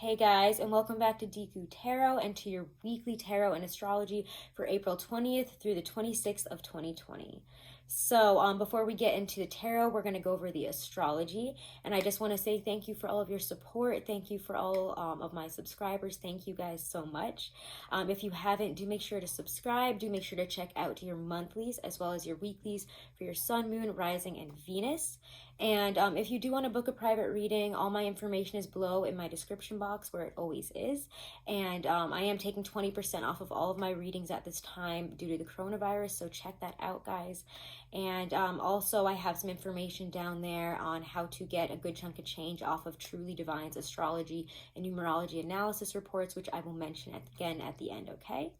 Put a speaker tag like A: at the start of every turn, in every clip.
A: Hey guys, and welcome back to Deku Tarot and to your weekly tarot and astrology for April 20th through the 26th of 2020. So before we get into the tarot, we're going to go over the astrology. And I just want to say thank you for all of your support. Thank you for all of my subscribers. Thank you guys so much. If you haven't, do make sure to subscribe. Do make sure to check out your monthlies as well as your weeklies for your sun, moon, rising, and Venus. And if you do want to book a private reading, all my information is below in my description box where it always is. And I am taking 20% off of all of my readings at this time due to the coronavirus, so check that out, guys. And also I have some information down there on how to get a good chunk of change off of Truly Divine's astrology and numerology analysis reports, which I will mention again at the end, okay?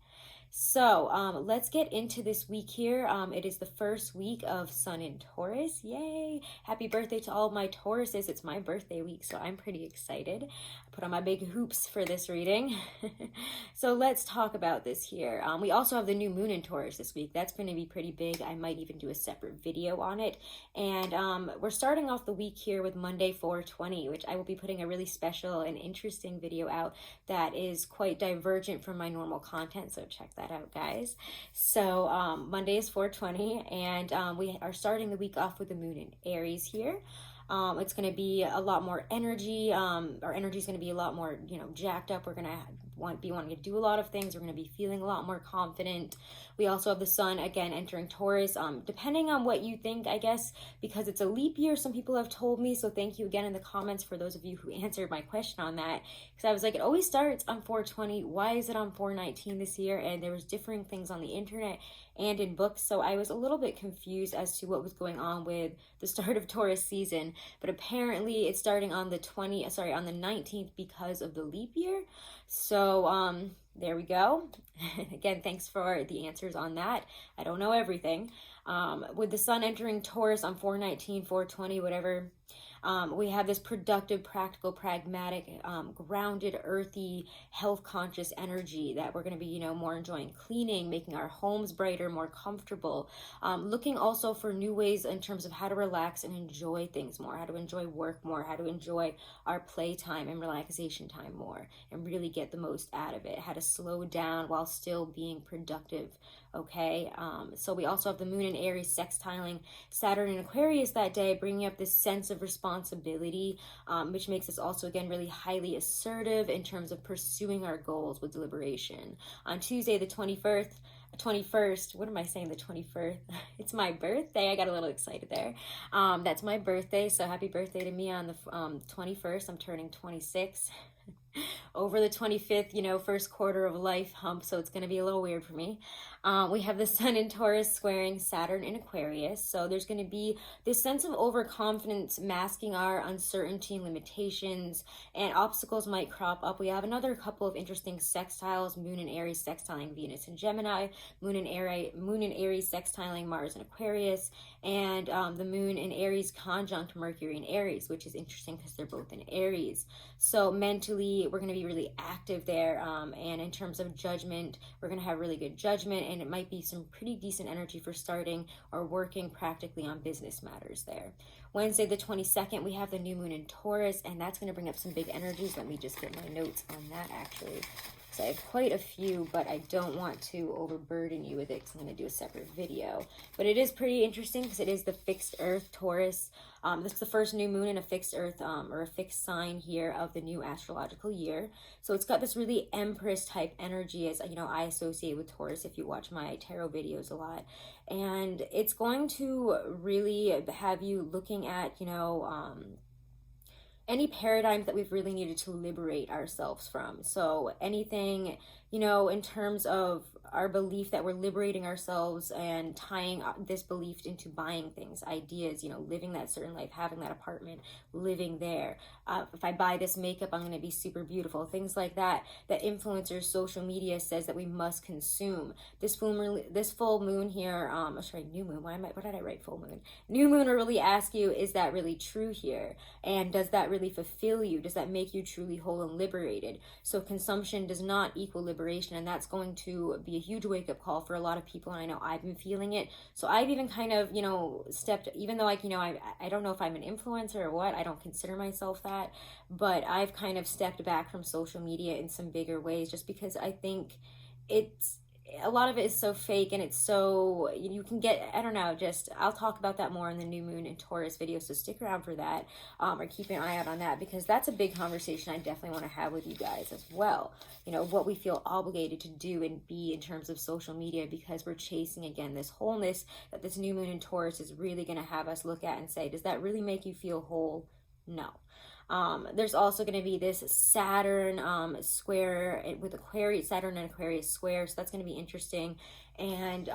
A: So let's get into this week here. It is the first week of Sun in Taurus. Yay! Happy birthday to all of my Tauruses. It's my birthday week, so I'm pretty excited. I put on my big hoops for this reading. So let's talk about this here. We also have the new moon in Taurus this week. That's going to be pretty big. I might even do a separate video on it. And we're starting off the week here with Monday 4/20, which I will be putting a really special and interesting video out that is quite divergent from my normal content, so check that out, guys. So Monday is 4/20, and we are starting the week off with the moon in Aries here. It's going to be a lot more energy. Our energy is going to be a lot more, jacked up. We're going to be wanting to do a lot of things. We're going to be feeling a lot more confident. We also have the sun again entering Taurus. Depending on what you think, I guess, because it's a leap year, some people have told me. So thank you again in the comments for those of you who answered my question on that. Because I was like, it always starts on 4/20. Why is it on 4/19 this year? And there was differing things on the internet and in books, so I was a little bit confused as to what was going on with the start of Taurus season. But apparently it's starting on the 19th because of the leap year. So there we go. Again, thanks for the answers on that. I don't know everything. With the sun entering Taurus on 4/19, 4/20, whatever, we have this productive, practical, pragmatic, grounded, earthy, health-conscious energy that we're going to be, more enjoying cleaning, making our homes brighter, more comfortable, looking also for new ways in terms of how to relax and enjoy things more, how to enjoy work more, how to enjoy our playtime and relaxation time more, and really get the most out of it, how to slow down while still being productive, okay? So we also have the moon in Aries sextiling Saturn in Aquarius that day, bringing up this sense of responsibility, which makes us also, again, really highly assertive in terms of pursuing our goals with deliberation. On Tuesday, the 21st, what am I saying, the 21st? It's my birthday. I got a little excited there. That's my birthday, so happy birthday to me on the 21st. I'm turning 26. Over the 25th, first quarter of life hump, so it's going to be a little weird for me. We have the sun in Taurus squaring Saturn in Aquarius, so there's going to be this sense of overconfidence masking our uncertainty and limitations, and obstacles might crop up. We have another couple of interesting sextiles, moon in Aries sextiling Venus in Gemini, moon in Aries sextiling Mars in Aquarius, and the moon in Aries conjunct Mercury in Aries, which is interesting because they're both in Aries. So mentally, we're going to be really active there, and in terms of judgment, we're going to have really good judgment, and it might be some pretty decent energy for starting or working practically on business matters there. Wednesday the 22nd, we have the new moon in Taurus, and that's going to bring up some big energies. Let me just get my notes on that, actually. So I have quite a few, but I don't want to overburden you with it because I'm going to do a separate video. But it is pretty interesting because it is the fixed earth Taurus. This is the first new moon in a fixed earth or a fixed sign here of the new astrological year. So it's got this really Empress type energy, as I associate with Taurus if you watch my tarot videos a lot. And it's going to really have you looking at, any paradigms that we've really needed to liberate ourselves from. So anything, in terms of our belief that we're liberating ourselves and tying this belief into buying things, ideas, living that certain life, having that apartment, living there. If I buy this makeup, I'm going to be super beautiful. Things like that influencers, social media says that we must consume. This full moon here, new moon. What did I write? Full moon. New moon will really ask you, is that really true here? And does that really fulfill you? Does that make you truly whole and liberated? So consumption does not equal liberation. liberation, and that's going to be a huge wake-up call for a lot of people, and I know I've been feeling it. So I've even kind of, you know, stepped, even though, like, you know, I don't know if I'm an influencer or what, I don't consider myself that, but I've kind of stepped back from social media in some bigger ways, just because I think it's, a lot of it is so fake, and it's so, you can get, I don't know, just, I'll talk about that more in the new moon in Taurus video, so stick around for that, or keep an eye out on that, because that's a big conversation I definitely want to have with you guys as well. You know, what we feel obligated to do and be in terms of social media, because we're chasing, again, this wholeness that this new moon in Taurus is really going to have us look at and say, does that really make you feel whole? No. There's also going to be this Saturn square with Aquarius, Saturn and Aquarius square, so that's going to be interesting. And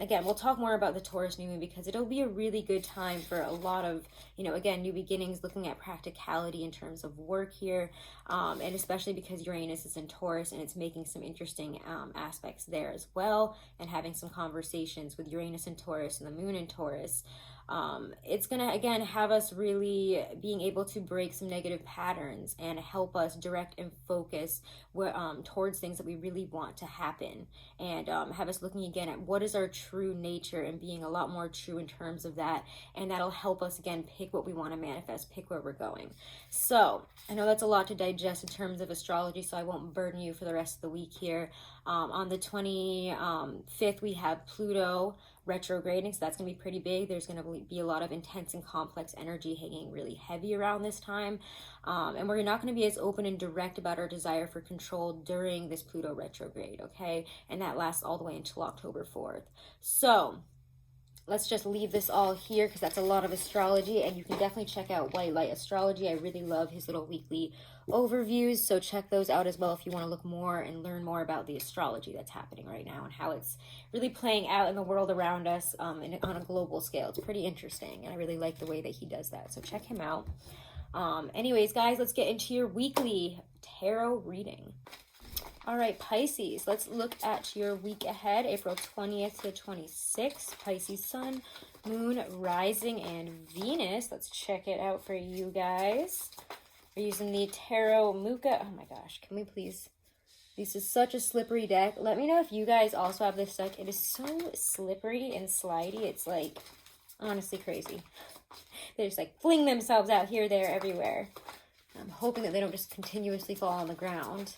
A: again, we'll talk more about the Taurus new moon, because it'll be a really good time for a lot of, you know, again, new beginnings, looking at practicality in terms of work here, and especially because Uranus is in Taurus, and it's making some interesting aspects there as well, and having some conversations with Uranus in Taurus and the moon in Taurus. It's gonna, again, have us really being able to break some negative patterns and help us direct and focus towards things that we really want to happen, and have us looking again at what is our true nature and being a lot more true in terms of that, and that'll help us, again, pick what we want to manifest, pick where we're going. So I know that's a lot to digest in terms of astrology, so I won't burden you for the rest of the week here. On the 25th, we have Pluto retrograding, so that's going to be pretty big. There's going to be a lot of intense and complex energy hanging really heavy around this time, and we're not going to be as open and direct about our desire for control during this Pluto retrograde, okay? And that lasts all the way until October 4th. So let's just leave this all here, because that's a lot of astrology, and you can definitely check out White Light Astrology. I really love his little weekly overviews, so check those out as well if you want to look more and learn more about the astrology that's happening right now and how it's really playing out in the world around us, on a global scale. It's pretty interesting, and I really like the way that he does that, so check him out. Anyways, guys, let's get into your weekly tarot reading. All right, Pisces, let's look at your week ahead, April 20th to 26th. Pisces sun, moon, rising, and Venus. Let's check it out for you guys. We're using the Tarot Muka. Oh my gosh, can we please? This is such a slippery deck. Let me know if you guys also have this deck. It is so slippery and slidey. It's like, honestly crazy. They just like fling themselves out here, there, everywhere. I'm hoping that they don't just continuously fall on the ground.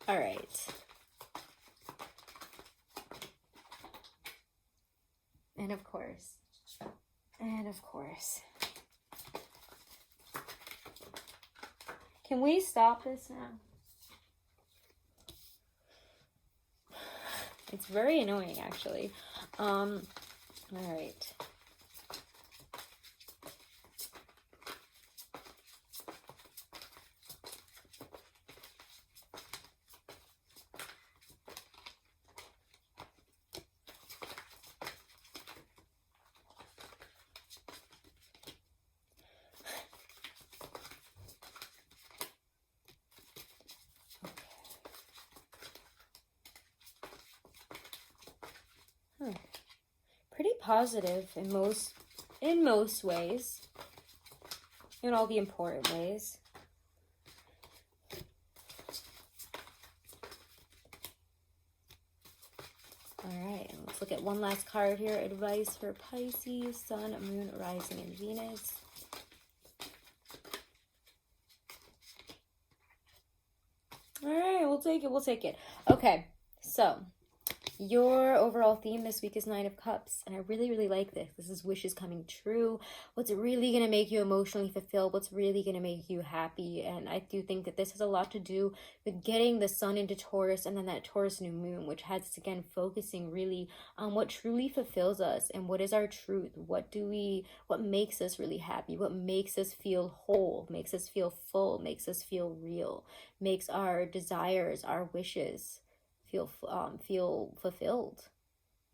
A: All right. And of course. Can we stop this now? It's very annoying, actually. All right. Pretty positive in most ways, in all the important ways. All right, and let's look at one last card here. Advice for Pisces, Sun, Moon, Rising, and Venus. All right, we'll take it. Okay, so your overall theme this week is Nine of Cups, and I really, really like this. This is wishes coming true. What's really going to make you emotionally fulfilled? What's really going to make you happy? And I do think that this has a lot to do with getting the sun into Taurus, and then that Taurus new moon, which has, again, focusing really on what truly fulfills us and what is our truth. What makes us really happy? What makes us feel whole, makes us feel full, makes us feel real, makes our desires, our wishes feel fulfilled,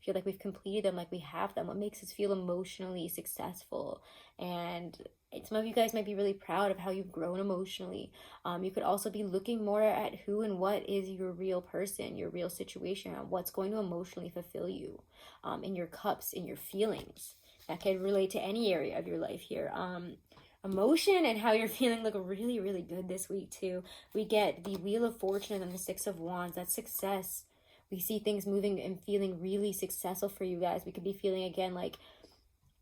A: feel like we've completed them, like we have them, what makes us feel emotionally successful. And some of you guys might be really proud of how you've grown emotionally. You could also be looking more at who and what is your real person, your real situation, what's going to emotionally fulfill you, in your cups, in your feelings. That could relate to any area of your life here. emotion and how you're feeling look really, really good this week too. We get the Wheel of Fortune and the Six of Wands. That's success. We see things moving and feeling really successful for you guys. We could be feeling again like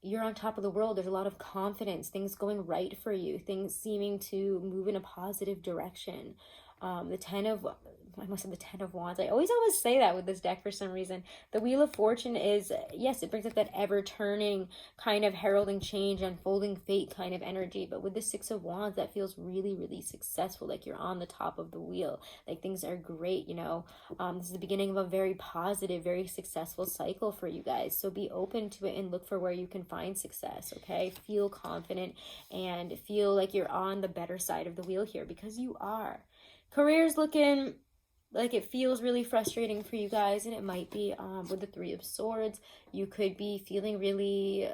A: you're on top of the world. There's a lot of confidence, things going right for you, things seeming to move in a positive direction. The Ten of Wands. I always say that with this deck for some reason. The Wheel of Fortune is, yes, it brings up that ever-turning kind of heralding change, unfolding fate kind of energy. But with the Six of Wands, that feels really, really successful. Like you're on the top of the wheel. Like things are great, you know. This is the beginning of a very positive, very successful cycle for you guys. So be open to it and look for where you can find success, okay? Feel confident and feel like you're on the better side of the wheel here, because you are. Career's looking like it feels really frustrating for you guys, and it might be with the Three of Swords. You could be feeling really,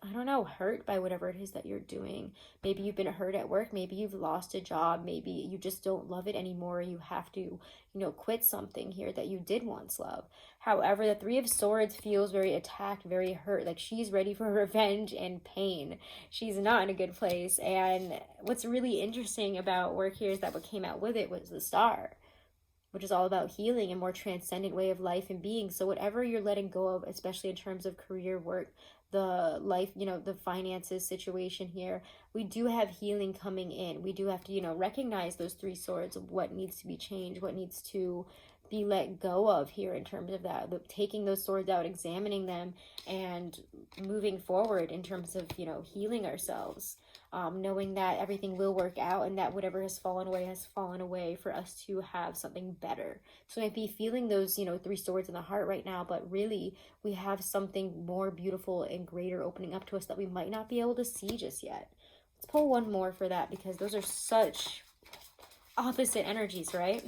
A: I don't know, hurt by whatever it is that you're doing. Maybe you've been hurt at work. Maybe you've lost a job. Maybe you just don't love it anymore. You have to, you know, quit something here that you did once love. However, the Three of Swords feels very attacked, very hurt. Like she's ready for revenge and pain. She's not in a good place. And what's really interesting about work here is that what came out with it was the Star, which is all about healing, a more transcendent way of life and being. So whatever you're letting go of, especially in terms of career, work, the life, you know, the finances situation here, we do have healing coming in. We do have to, you know, recognize those three swords of what needs to be changed, what needs to be let go of here in terms of that, taking those swords out, examining them, and moving forward in terms of, you know, healing ourselves. Knowing that everything will work out and that whatever has fallen away for us to have something better. So I might be feeling those, you know, three swords in the heart right now, but really we have something more beautiful and greater opening up to us that we might not be able to see just yet. Let's pull one more for that, because those are such opposite energies, right?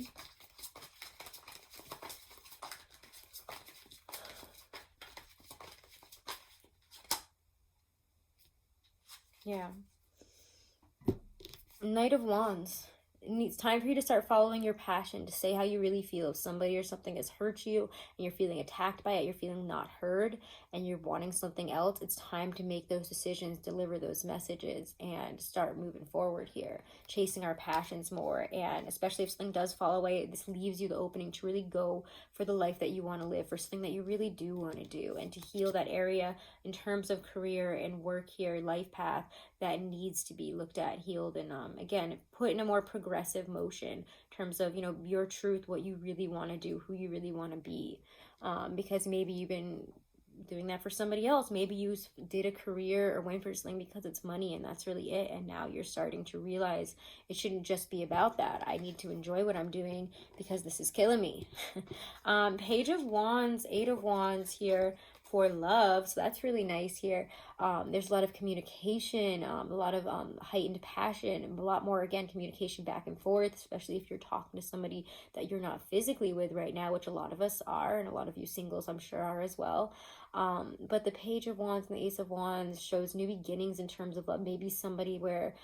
A: Yeah. Knight of Wands. It's time for you to start following your passion, to say how you really feel. If somebody or something has hurt you and you're feeling attacked by it, you're feeling not heard, and you're wanting something else, it's time to make those decisions, deliver those messages, and start moving forward here, chasing our passions more. And especially if something does fall away, this leaves you the opening to really go for the life that you want to live, for something that you really do want to do, and to heal that area in terms of career and work here, life path that needs to be looked at, healed, and again, put in a more progressive motion in terms of, you know, your truth, what you really want to do, who you really want to be. Because maybe you've been doing that for somebody else. Maybe you did a career or went for something because it's money and that's really it, and now you're starting to realize it shouldn't just be about that. I need to enjoy what I'm doing because this is killing me. Page of Wands, Eight of Wands here for love, so that's really nice here. There's a lot of communication, a lot of heightened passion, and a lot more, again, communication back and forth, especially if you're talking to somebody that you're not physically with right now, which a lot of us are, and a lot of you singles I'm sure are as well. But the Page of Wands and the Ace of Wands shows new beginnings in terms of maybe somebody where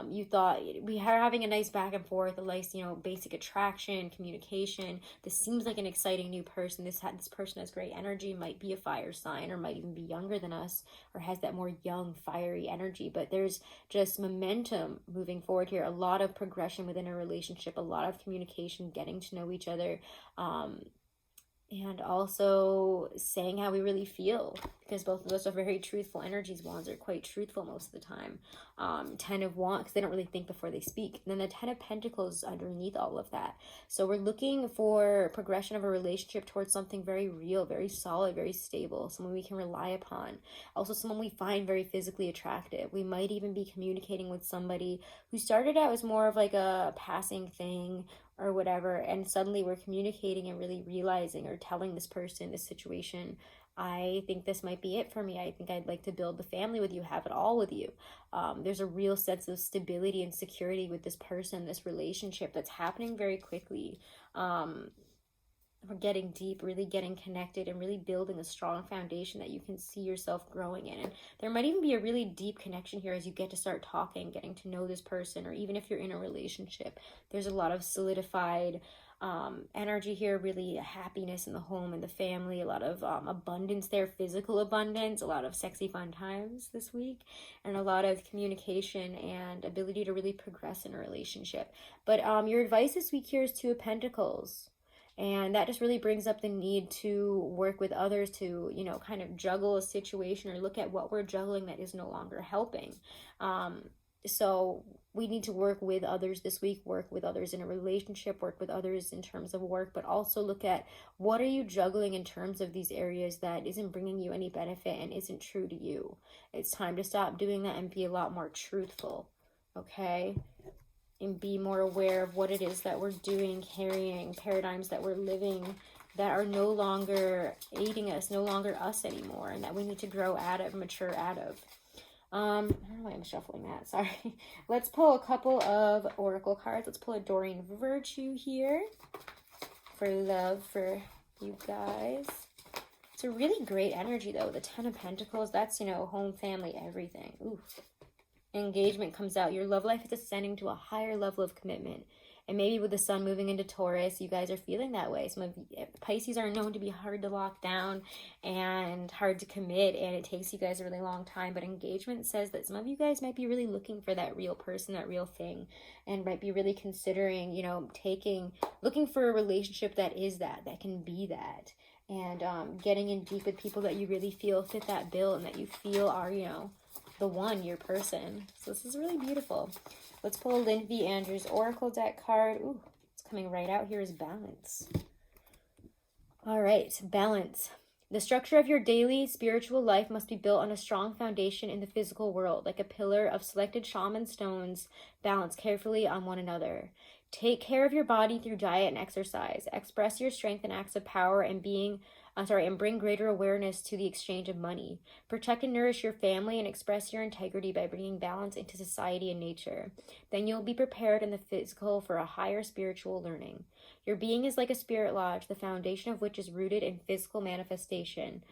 A: you thought we are having a nice back and forth, a nice, you know, basic attraction, communication. This seems like an exciting new person. This person has great energy, might be a fire sign, or might even be younger than us, or has that more young, fiery energy. But there's just momentum moving forward here. A lot of progression within a relationship, a lot of communication, getting to know each other. And also saying how we really feel, because both of those are very truthful energies. Wands are quite truthful most of the time. Ten of Wands, because they don't really think before they speak. And then the Ten of Pentacles underneath all of that. So we're looking for progression of a relationship towards something very real, very solid, very stable, someone we can rely upon. Also someone we find very physically attractive. We might even be communicating with somebody who started out as more of like a passing thing or whatever, and suddenly we're communicating and really realizing or telling this person, this situation, I think this might be it for me. I think I'd like to build the family with you, have it all with you. There's a real sense of stability and security with this person, this relationship that's happening very quickly. We're getting deep, really getting connected, and really building a strong foundation that you can see yourself growing in. And there might even be a really deep connection here as you get to start talking, getting to know this person, or even if you're in a relationship. There's a lot of solidified energy here, really happiness in the home and the family, a lot of abundance there, physical abundance, a lot of sexy fun times this week, and a lot of communication and ability to really progress in a relationship. But your advice this week here is Two of Pentacles. And that just really brings up the need to work with others to, you know, kind of juggle a situation or look at what we're juggling that is no longer helping. So we need to work with others this week, work with others in a relationship, work with others in terms of work, but also look at what are you juggling in terms of these areas that isn't bringing you any benefit and isn't true to you. It's time to stop doing that and be a lot more truthful, okay? And be more aware of what it is that we're doing, carrying, paradigms that we're living that are no longer aiding us, no longer us anymore, and that we need to grow out of, mature out of. I don't know why I'm shuffling that, sorry. Let's pull a couple of oracle cards. Let's pull a Doreen Virtue here for love for you guys. It's a really great energy, though. The Ten of Pentacles, that's, you know, home, family, everything. Ooh. Engagement comes out. Your love life is ascending to a higher level of commitment. And maybe with the sun moving into Taurus, you guys are feeling that way. Some of Pisces are known to be hard to lock down and hard to commit, and it takes you guys a really long time. But engagement says that some of you guys might be really looking for that real person, that real thing, and might be really considering, you know, looking for a relationship that is that can be that. And getting in deep with people that you really feel fit that bill and that you feel are, you know, the one, your person. So this is really beautiful. Let's pull a Lindsay Andrews Oracle deck card. Ooh, it's coming right out here is Balance. All right, Balance. The structure of your daily spiritual life must be built on a strong foundation in the physical world, like a pillar of selected shaman stones balanced carefully on one another. Take care of your body through diet and exercise. Express your strength in acts of power and bring greater awareness to the exchange of money. Protect and nourish your family and express your integrity by bringing balance into society and nature. Then you'll be prepared in the physical for a higher spiritual learning. Your being is like a spirit lodge, the foundation of which is rooted in physical manifestation.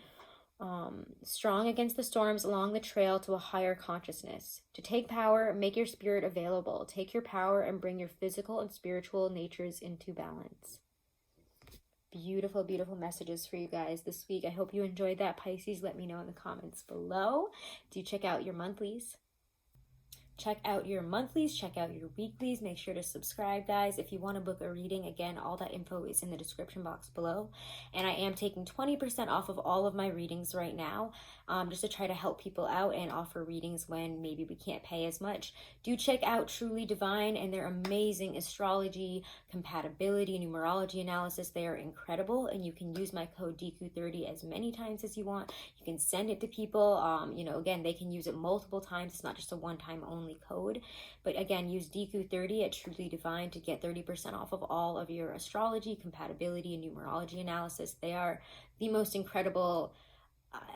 A: Strong against the storms along the trail to a higher consciousness. To take power, make your spirit available. Take your power and bring your physical and spiritual natures into balance. Beautiful, beautiful messages for you guys this week. I hope you enjoyed that, Pisces. Let me know in the comments below. Do check out your monthlies. Check out your monthlies, check out your weeklies. Make sure to subscribe, guys. If you want to book a reading, again, all that info is in the description box below. And I am taking 20% off of all of my readings right now, just to try to help people out and offer readings when maybe we can't pay as much. Do check out Truly Divine and their amazing astrology, compatibility, numerology analysis. They are incredible, and you can use my code Deku30 as many times as you want. You can send it to people. You know, again, they can use it multiple times. It's not just a one-time only code, but again, use Deku30 at Truly Divine to get 30% off of all of your astrology, compatibility, and numerology analysis. They are the most incredible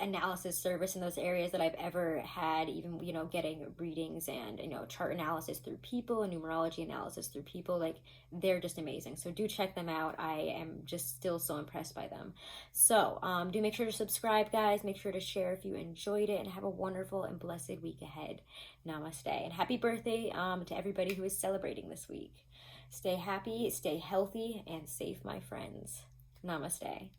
A: analysis service in those areas that I've ever had, even, you know, getting readings and, you know, chart analysis through people and numerology analysis through people. Like, they're just amazing. So do check them out. I am just still so impressed by them. So do make sure to subscribe, guys. Make sure to share if you enjoyed it, and have a wonderful and blessed week ahead. Namaste, and happy birthday to everybody who is celebrating this week. Stay happy, stay healthy, and safe, my friends. Namaste.